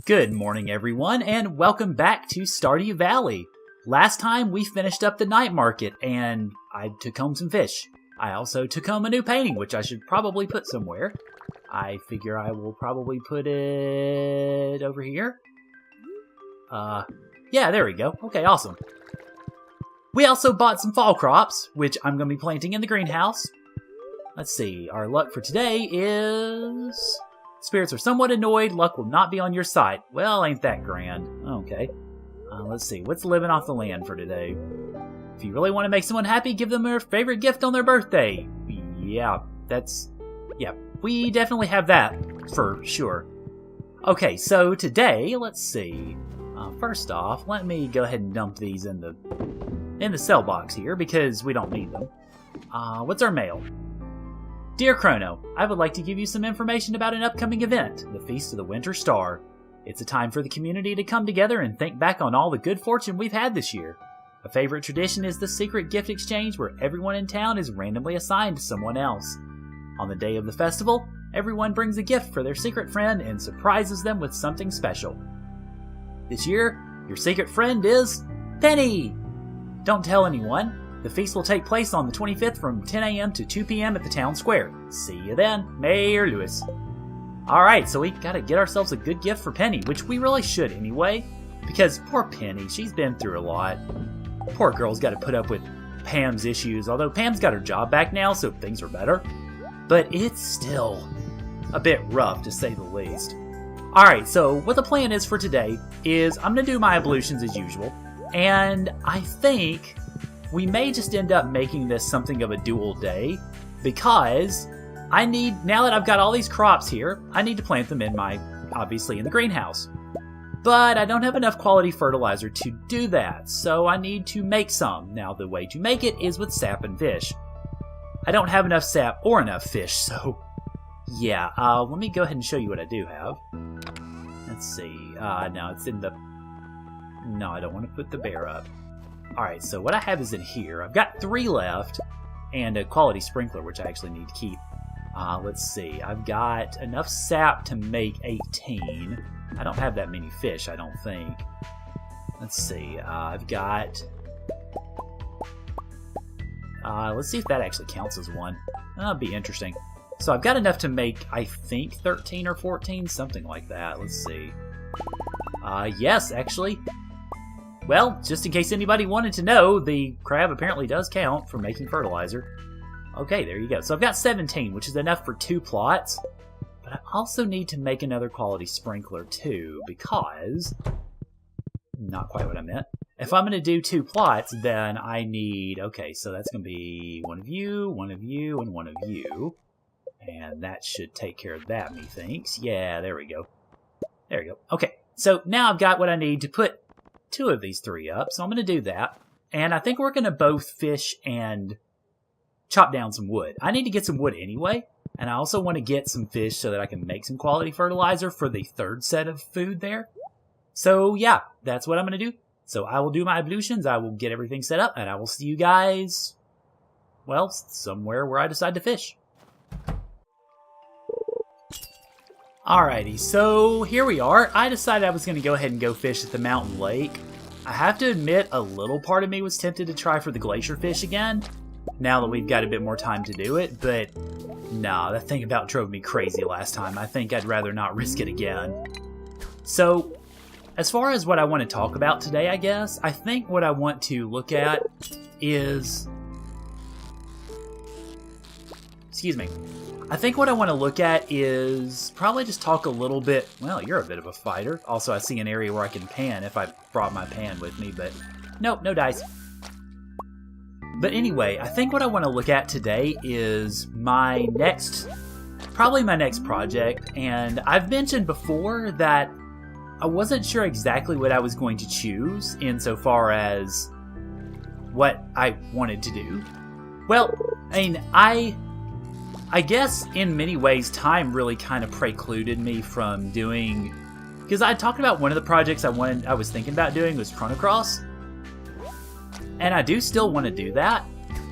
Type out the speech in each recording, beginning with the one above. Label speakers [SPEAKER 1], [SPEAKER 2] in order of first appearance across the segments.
[SPEAKER 1] Good morning, everyone, and welcome back to Stardew Valley. Last time we finished up the night market, and I took home some fish. I also took home a new painting, which I should probably put somewhere. I figure I will probably put it over here. Yeah, there we go. Okay, awesome. We also bought some fall crops, which I'm going to be planting in the greenhouse. Let's see, our luck for today is... Spirits are somewhat annoyed. Luck will not be on your side. Well, ain't that grand. Okay. Let's see. What's living off the land for today? If you really want to make someone happy, give them their favorite gift on their birthday. Yeah, we definitely have that for sure. Okay, so today, let's see. First off, let me go ahead and dump these in the cell box here because we don't need them. What's our mail? Dear Chrono, I would like to give you some information about an upcoming event, the Feast of the Winter Star. It's a time for the community to come together and think back on all the good fortune we've had this year. A favorite tradition is the secret gift exchange where everyone in town is randomly assigned to someone else. On the day of the festival, everyone brings a gift for their secret friend and surprises them with something special. This year, your secret friend is Penny! Don't tell anyone. The feast will take place on the 25th from 10 a.m. to 2 p.m. at the town square. See you then, Mayor Lewis. Alright, so we gotta get ourselves a good gift for Penny, which we really should anyway. Because poor Penny, she's been through a lot. Poor girl's gotta put up with Pam's issues, although Pam's got her job back now, so things are better. But it's still a bit rough, to say the least. Alright, so what the plan is for today is I'm gonna do my ablutions as usual. And I think... we may just end up making this something of a dual day, because I need, now that I've got all these crops here, I need to plant them in obviously in the greenhouse. But I don't have enough quality fertilizer to do that, so I need to make some. Now the way to make it is with sap and fish. I don't have enough sap or enough fish, so yeah, let me go ahead and show you what I do have. Let's see, no, it's in the, no, I don't want to put the bear up. Alright, so what I have is in here. I've got 3 left, and a quality sprinkler, which I actually need to keep. Let's see. I've got enough sap to make 18. I don't have that many fish, I don't think. Let's see. I've got... let's see if that actually counts as one. That'll be interesting. So I've got enough to make, I think, 13 or 14, something like that. Let's see. Yes, actually... well, just in case anybody wanted to know, the crab apparently does count for making fertilizer. Okay, there you go. So I've got 17, which is enough for 2 plots. But I also need to make another quality sprinkler too, because... not quite what I meant. If I'm going to do 2 plots, then I need... okay, so that's going to be one of you, and one of you. And that should take care of that, methinks. Yeah, there we go. There we go. Okay, so now I've got what I need to put 2 of these 3 up, so I'm going to do that. And I think we're going to both fish and chop down some wood. I need to get some wood anyway, and I also want to get some fish so that I can make some quality fertilizer for the 3rd set of food there. So yeah, that's what I'm going to do. So I will do my ablutions, I will get everything set up, and I will see you guys, well, somewhere where I decide to fish. Alrighty, so here we are. I decided I was going to go ahead and go fish at the mountain lake. I have to admit, a little part of me was tempted to try for the glacier fish again, now that we've got a bit more time to do it, but nah, that thing about drove me crazy last time. I think I'd rather not risk it again. So, as far as what I want to talk about today, I guess, I think what I want to look at is... excuse me. I think what I want to look at is probably just talk a little bit... well, you're a bit of a fighter. Also, I see an area where I can pan if I brought my pan with me, but nope, no dice. But anyway, I think what I want to look at today is probably my next project, and I've mentioned before that I wasn't sure exactly what I was going to choose insofar as what I wanted to do. Well, I mean, I guess in many ways time really kind of precluded me from doing, because I talked about one of the projects I was thinking about doing was Chrono Cross, and I do still want to do that,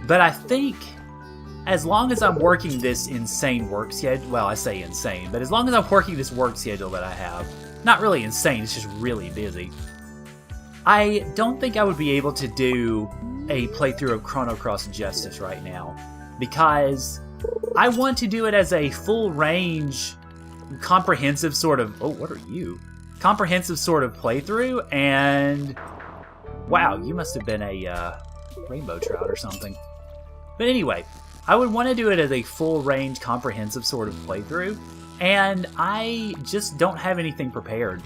[SPEAKER 1] but I think as long as I'm working this insane work schedule, well, I say insane, but as long as I'm working this work schedule that I have, not really insane, it's just really busy, I don't think I would be able to do a playthrough of Chrono Cross justice right now, because I want to do it as a full range, comprehensive sort of, oh, what are you? Comprehensive sort of playthrough, and wow, you must have been a rainbow trout or something. But anyway, I would want to do it as a full range, comprehensive sort of playthrough, and I just don't have anything prepared.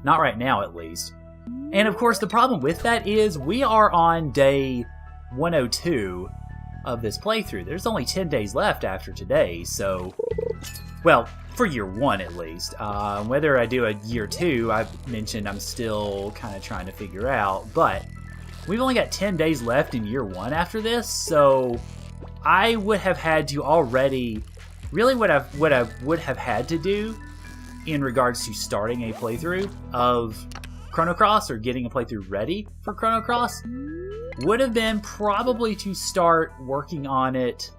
[SPEAKER 1] Not right now, at least. And of course, the problem with that is we are on day 102 of this playthrough. There's only 10 days left after today, so, well, for year 1 at least. Whether I do a year 2, I've mentioned I'm still kind of trying to figure out, but we've only got 10 days left in year 1 after this, so I would have had to already, really what I would have had to do in regards to starting a playthrough of Chrono Cross, or getting a playthrough ready for Chrono Cross, would have been probably to start working on it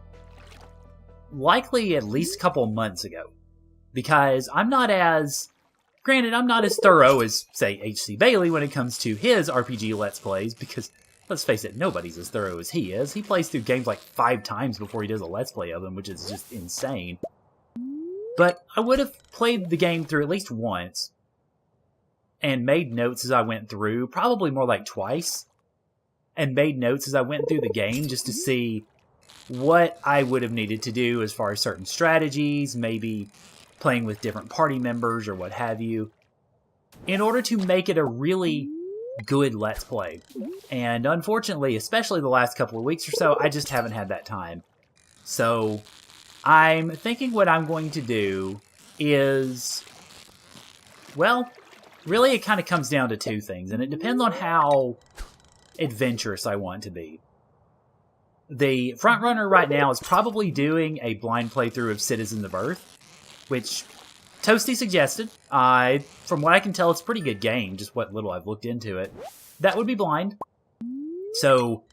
[SPEAKER 1] likely at least a couple months ago. Because I'm not as thorough as, say, H.C. Bailey when it comes to his RPG Let's Plays, because, let's face it, nobody's as thorough as he is. He plays through games like 5 times before he does a Let's Play of them, which is just insane. But I would have played the game through at least once, and made notes as I went through, probably more like twice, and made notes as I went through the game just to see what I would have needed to do as far as certain strategies, maybe playing with different party members or what have you, in order to make it a really good Let's Play. And unfortunately, especially the last couple of weeks or so, I just haven't had that time. So I'm thinking what I'm going to do is, well, really it kind of comes down to 2 things, and it depends on how adventurous I want to be. The frontrunner right now is probably doing a blind playthrough of Citizens of Earth, which Toasty suggested. From what I can tell, it's a pretty good game, just what little I've looked into it. That would be blind. So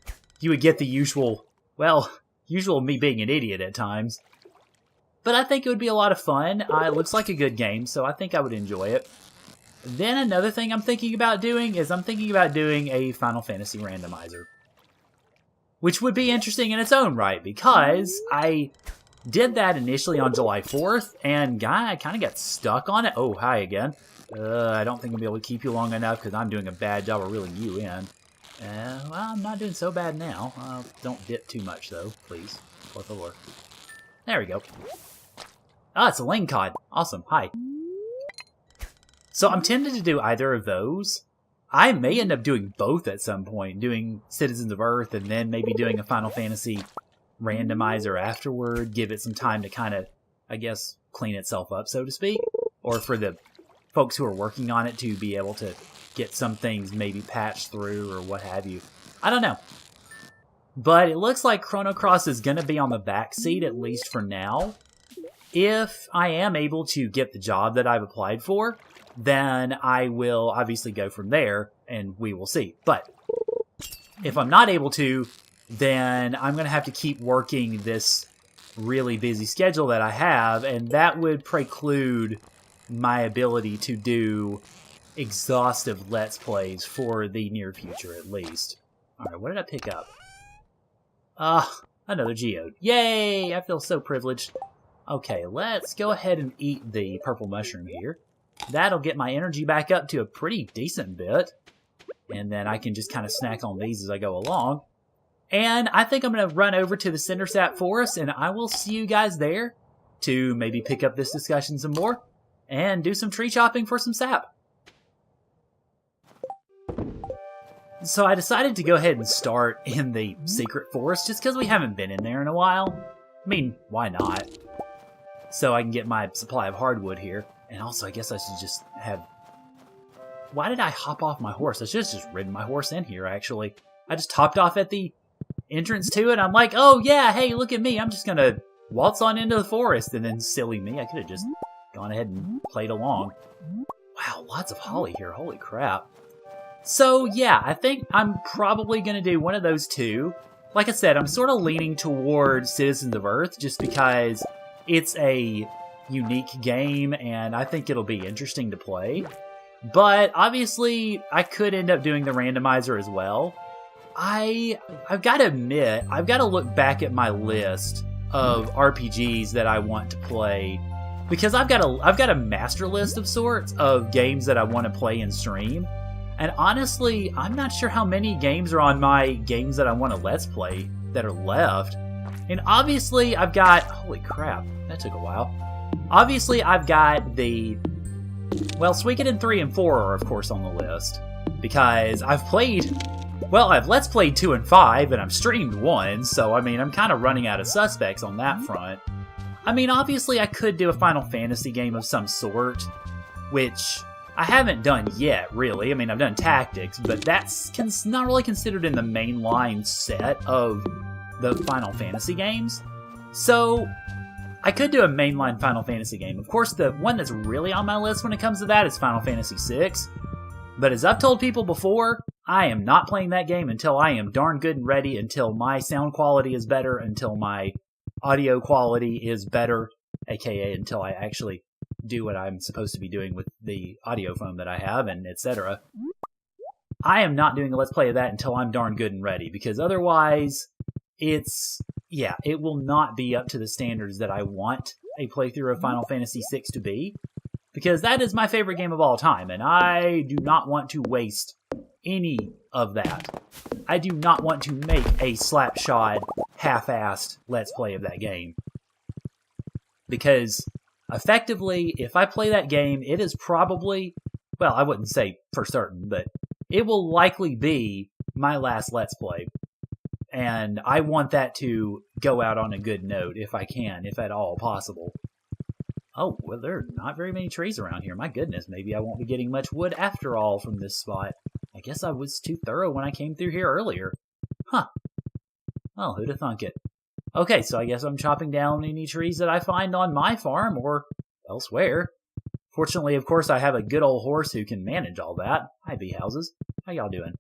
[SPEAKER 1] you would get the usual me being an idiot at times. But I think it would be a lot of fun. It looks like a good game, so I think I would enjoy it. Then another thing I'm thinking about doing is a Final Fantasy randomizer. Which would be interesting in its own right, because I did that initially on July 4th, and I kind of got stuck on it. Oh, hi again. I don't think I'll be able to keep you long enough, because I'm doing a bad job of reeling you in. Well, I'm not doing so bad now. Don't dip too much, though, please. Por favor. There we go. It's a lane cod. Awesome. Hi. So I'm tempted to do either of those. I may end up doing both at some point, doing Citizens of Earth and then maybe doing a Final Fantasy randomizer afterward, give it some time to kind of, I guess, clean itself up, so to speak. Or for the folks who are working on it to be able to get some things maybe patched through or what have you. I don't know. But it looks like Chrono Cross is going to be on the back seat, at least for now. If I am able to get the job that I've applied for, then I will obviously go from there, and we will see. But if I'm not able to, then I'm going to have to keep working this really busy schedule that I have, and that would preclude my ability to do exhaustive Let's Plays for the near future, at least. Alright, what did I pick up? Another geode. Yay! I feel so privileged. Okay, let's go ahead and eat the purple mushroom here. That'll get my energy back up to a pretty decent bit. And then I can just kind of snack on these as I go along. And I think I'm going to run over to the Cinder Sap Forest, and I will see you guys there to maybe pick up this discussion some more and do some tree chopping for some sap. So I decided to go ahead and start in the secret forest just because we haven't been in there in a while. I mean, why not? So I can get my supply of hardwood here. And also, I guess I should just have... Why did I hop off my horse? I should have just ridden my horse in here, actually. I just hopped off at the entrance to it. I'm like, oh yeah, hey, look at me. I'm just going to waltz on into the forest. And then, silly me, I could have just gone ahead and played along. Wow, lots of holly here. Holy crap. So, yeah, I think I'm probably going to do one of those two. like I said, I'm sort of leaning towards Citizens of Earth just because it's a unique game and I think it'll be interesting to play. But obviously, I could end up doing the randomizer as well. I've got to admit, I've got to look back at my list of RPGs that I want to play because I've got a master list of sorts of games that I want to play and stream. And honestly, I'm not sure how many games are on my games that I want to let's play that are left. And obviously, I've got... Holy crap, that took a while. Obviously, I've got the... Well, Suikoden 3 and 4 are, of course, on the list. Because I've played... Well, I've let's played 2 and 5, and I've streamed 1, so, I mean, I'm kind of running out of suspects on that front. I mean, obviously, I could do a Final Fantasy game of some sort, which... I haven't done yet, really. I mean, I've done Tactics, but that's not really considered in the mainline set of the Final Fantasy games. So, I could do a mainline Final Fantasy game. Of course, the one that's really on my list when it comes to that is Final Fantasy VI. But as I've told people before, I am not playing that game until I am darn good and ready, until my sound quality is better, until my audio quality is better, aka until I actually do what I'm supposed to be doing with the audio phone that I have, and etc. I am not doing a let's play of that until I'm darn good and ready, because otherwise, it will not be up to the standards that I want a playthrough of Final Fantasy VI to be, because that is my favorite game of all time, and I do not want to waste any of that. I do not want to make a slapshod, half-assed let's play of that game. Because effectively, if I play that game, it is probably, well, I wouldn't say for certain, but it will likely be my last Let's Play. And I want that to go out on a good note, if I can, if at all possible. Oh, well, there are not very many trees around here. My goodness, maybe I won't be getting much wood after all from this spot. I guess I was too thorough when I came through here earlier. Huh. Well, who'd have thunk it? Okay, so I guess I'm chopping down any trees that I find on my farm or elsewhere. Fortunately, of course, I have a good old horse who can manage all that. Hi, bee houses. How y'all doing?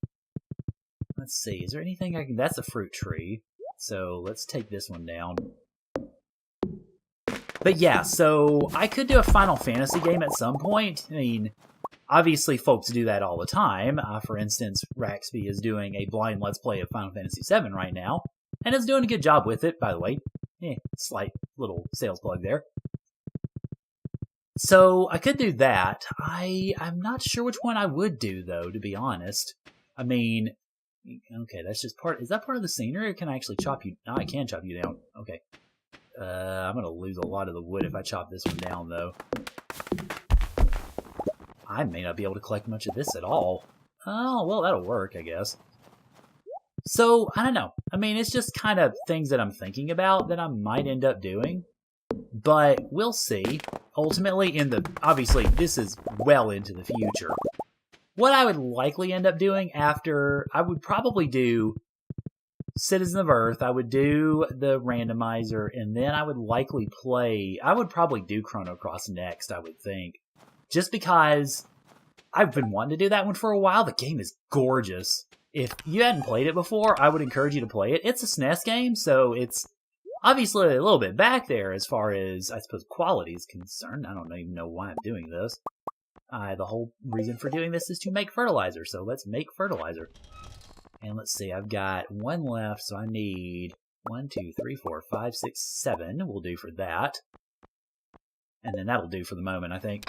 [SPEAKER 1] Let's see, is there anything I can... That's a fruit tree. So let's take this one down. But yeah, so I could do a Final Fantasy game at some point. I mean, obviously folks do that all the time. For instance, Raxby is doing a blind Let's Play of Final Fantasy VII right now. And it's doing a good job with it, by the way. Slight little sales plug there. So, I could do that. I'm not sure which one I would do, though, to be honest. I mean, okay, that's just part... Is that part of the scenery, or can I actually chop you... No, I can chop you down. Okay. I'm gonna lose a lot of the wood if I chop this one down, though. I may not be able to collect much of this at all. Oh, well, that'll work, I guess. So, I don't know. I mean, it's just kind of things that I'm thinking about that I might end up doing. But we'll see. Ultimately, obviously, this is well into the future. What I would likely end up doing after, I would probably do Citizens of Earth, I would do the randomizer, and then I would likely I would probably do Chrono Cross next, I would think. Just because I've been wanting to do that one for a while. The game is gorgeous. If you hadn't played it before, I would encourage you to play it. It's a SNES game, so it's obviously a little bit back there as far as, I suppose, quality is concerned. I don't even know why I'm doing this. The whole reason for doing this is to make fertilizer, so let's make fertilizer. And let's see, I've got one left, so I need 1, 2, 3, 4, 5, 6, 7 will do for that. And then that'll do for the moment, I think.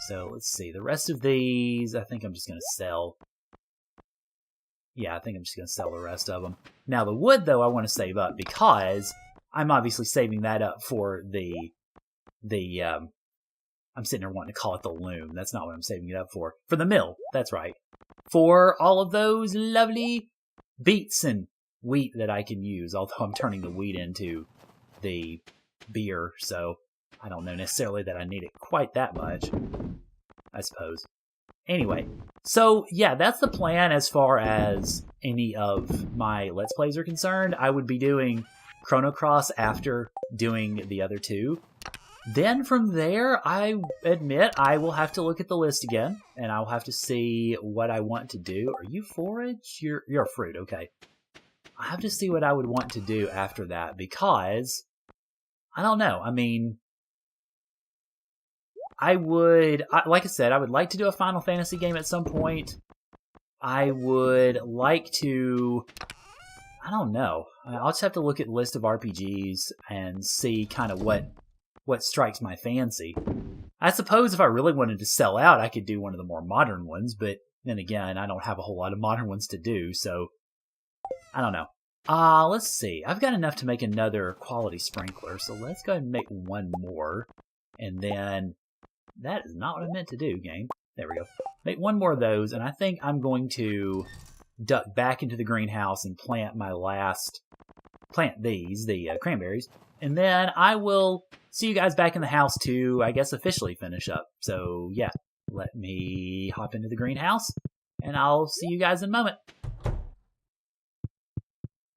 [SPEAKER 1] So let's see, the rest of these, I think I'm just going to sell. Yeah, I think I'm just going to sell the rest of them. Now, the wood, though, I want to save up because I'm obviously saving that up for I'm sitting there wanting to call it the loom. That's not what I'm saving it up for. For the mill, that's right. For all of those lovely beets and wheat that I can use, although I'm turning the wheat into the beer, so I don't know necessarily that I need it quite that much, I suppose. Anyway, so yeah, that's the plan as far as any of my Let's Plays are concerned. I would be doing Chrono Cross after doing the other two. Then from there, I admit I will have to look at the list again, and I'll have to see what I want to do. Are you forage? You're fruit, okay. I have to see what I would want to do after that, because I don't know. I mean, like I said, I would like to do a Final Fantasy game at some point. I would like to, I don't know. I'll just have to look at the list of RPGs and see kind of what strikes my fancy. I suppose if I really wanted to sell out, I could do one of the more modern ones, but then again, I don't have a whole lot of modern ones to do, so I don't know. Let's see. I've got enough to make another quality sprinkler, so let's go ahead and make one more. And then, that is not what I meant to do, game. There we go. Make one more of those, and I think I'm going to duck back into the greenhouse and plant these, the cranberries. And then I will see you guys back in the house to, I guess, officially finish up. So, yeah, let me hop into the greenhouse, and I'll see you guys in a moment.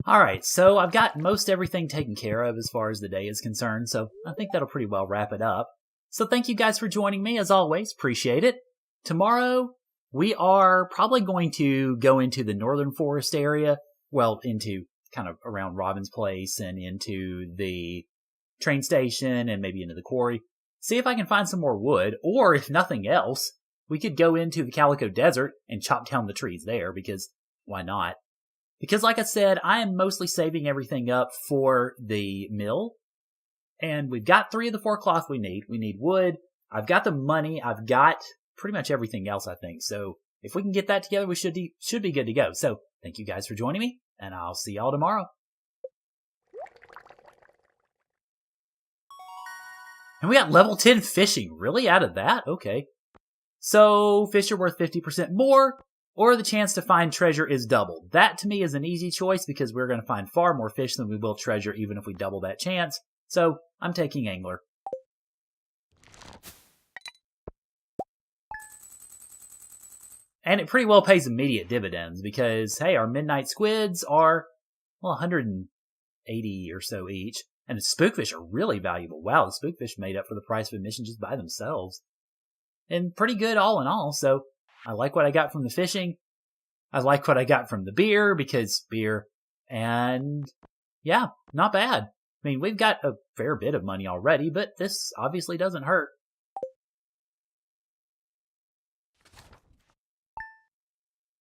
[SPEAKER 1] Alright, so I've got most everything taken care of as far as the day is concerned, so I think that'll pretty well wrap it up. So thank you guys for joining me, as always. Appreciate it. Tomorrow, we are probably going to go into the northern forest area, well, into kind of around Robin's place and into the train station and maybe into the quarry. See if I can find some more wood, or if nothing else, we could go into the Calico Desert and chop down the trees there, because why not? Because like I said, I am mostly saving everything up for the mill. And we've got 3 of the 4 cloth we need. We need wood. I've got the money. I've got pretty much everything else, I think. So if we can get that together, we should be good to go. So thank you guys for joining me, and I'll see y'all tomorrow. And we got level 10 fishing. Really? Out of that? Okay. So fish are worth 50% more, or the chance to find treasure is doubled. That to me is an easy choice, because we're going to find far more fish than we will treasure, even if we double that chance. So I'm taking angler. And it pretty well pays immediate dividends, because, hey, our midnight squids are, well, 180 or so each. And the spookfish are really valuable. Wow, the spookfish made up for the price of admission just by themselves. And pretty good all in all, so I like what I got from the fishing. I like what I got from the beer, because beer. And yeah, not bad. I mean, we've got a fair bit of money already, but this obviously doesn't hurt.